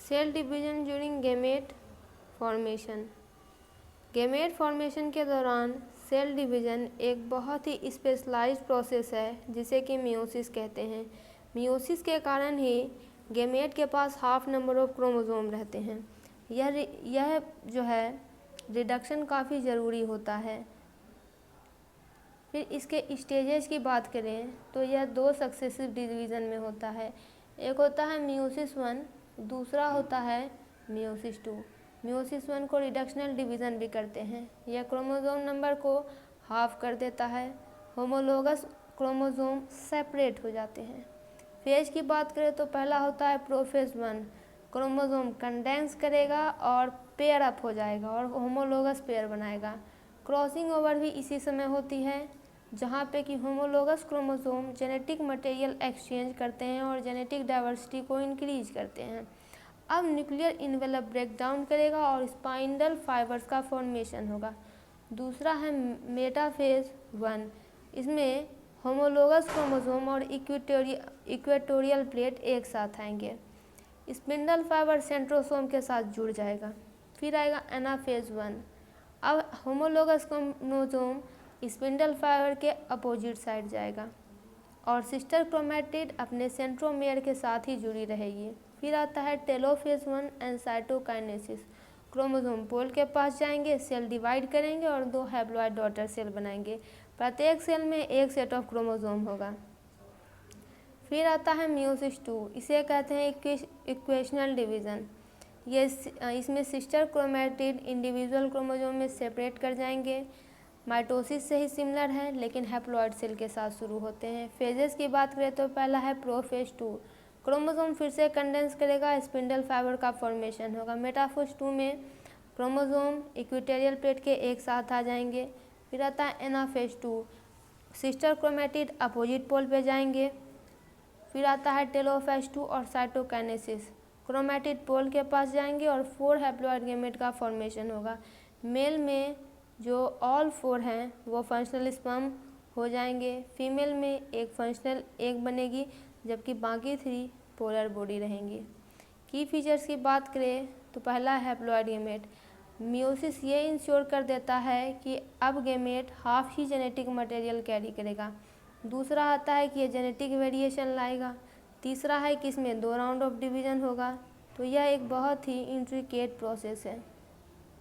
Cell division during gamete formation. Gamete formation के दौरान cell division एक बहुत ही स्पेशलाइज्ड प्रोसेस है जिसे कि मियोसिस कहते हैं। मियोसिस के कारण ही गैमेट के पास हाफ नंबर ऑफ क्रोमोसोम रहते हैं। यह जो है रिडक्शन काफ़ी ज़रूरी होता है। फिर इसके स्टेजेस की बात करें तो यह 2 सक्सेसिव डिवीज़न में होता है। एक होता है मियोसिस 1, दूसरा होता है मियोसिस 2। मियोसिस 1 को रिडक्शनल डिवीज़न भी करते हैं। यह क्रोमोसोम नंबर को हाफ कर देता है। होमोलोगस क्रोमोसोम सेपरेट हो जाते हैं। फेज की बात करें तो पहला होता है प्रोफेज 1, क्रोमोसोम कंडेंस करेगा और पेयर अप हो जाएगा और होमोलोगस पेयर बनाएगा। क्रॉसिंग ओवर भी इसी समय होती है जहाँ पे कि homologous chromosome genetic material exchange करते हैं और जेनेटिक डाइवर्सिटी को इंक्रीज करते हैं। अब न्यूक्लियर इन्वेलप ब्रेक डाउन करेगा और स्पाइंडल फाइबर्स का फॉर्मेशन होगा। दूसरा है मेटाफेज 1, इसमें होमोलोगस क्रोमोसोम और इक्वेटोरियल प्लेट एक साथ आएंगे। स्पिंडल फाइबर सेंट्रोसोम के साथ जुड़ जाएगा। फिर आएगा एनाफेज 1। अब होमोलोगस क्रोमोसोम स्पिंडल फाइबर के अपोजिट साइड जाएगा और सिस्टर क्रोमैटिड अपने सेंट्रोमेयर के साथ ही जुड़ी रहेगी। फिर आता है टेलोफेज 1 एंड साइटोकाइनेसिस। क्रोमोसोम पोल के पास जाएंगे, सेल डिवाइड करेंगे और 2 हैप्लॉइड डॉटर सेल बनाएंगे। प्रत्येक सेल में एक सेट ऑफ क्रोमोसोम होगा। फिर आता है मियोसिस 2, इसे कहते हैं इक्वेशनल डिवीज़न। इसमें सिस्टर क्रोमैटिड इंडिविजुअल क्रोमोसोम में सेपरेट कर जाएंगे। माइटोसिस से ही सिमिलर है लेकिन हैप्लॉइड सेल के साथ शुरू होते हैं। फेजेस की बात करें तो पहला है प्रोफेज 2, क्रोमोसोम फिर से कंडेंस करेगा, स्पिंडल फाइबर का फॉर्मेशन होगा। मेटाफेज 2 में क्रोमोसोम इक्वेटोरियल प्लेट के एक साथ आ जाएंगे। फिर आता है anaphase 2, sister chromatid opposite pole पे जाएंगे। फिर आता है टेलोफेज 2 और साइटोकाइनेसिस, क्रोमैटिड पोल के पास जाएंगे और 4 हैप्लॉइड गैमेट का फॉर्मेशन होगा। मेल में जो ऑल 4 हैं वो फंक्शनल स्पर्म हो जाएंगे। फीमेल में एक फंक्शनल एग बनेगी जबकि बाकी 3 पोलर बॉडी रहेंगी। की फीचर्स की बात करें तो पहला हैप्लॉइड गैमेट। मियोसिस ये इंश्योर कर देता है कि अब गैमेट हाफ ही जेनेटिक मटेरियल कैरी करेगा। दूसरा आता है कि ये जेनेटिक वेरिएशन लाएगा। तीसरा है कि इसमें 2 राउंड ऑफ डिवीज़न होगा। तो यह एक बहुत ही इंट्रिकेट प्रोसेस है।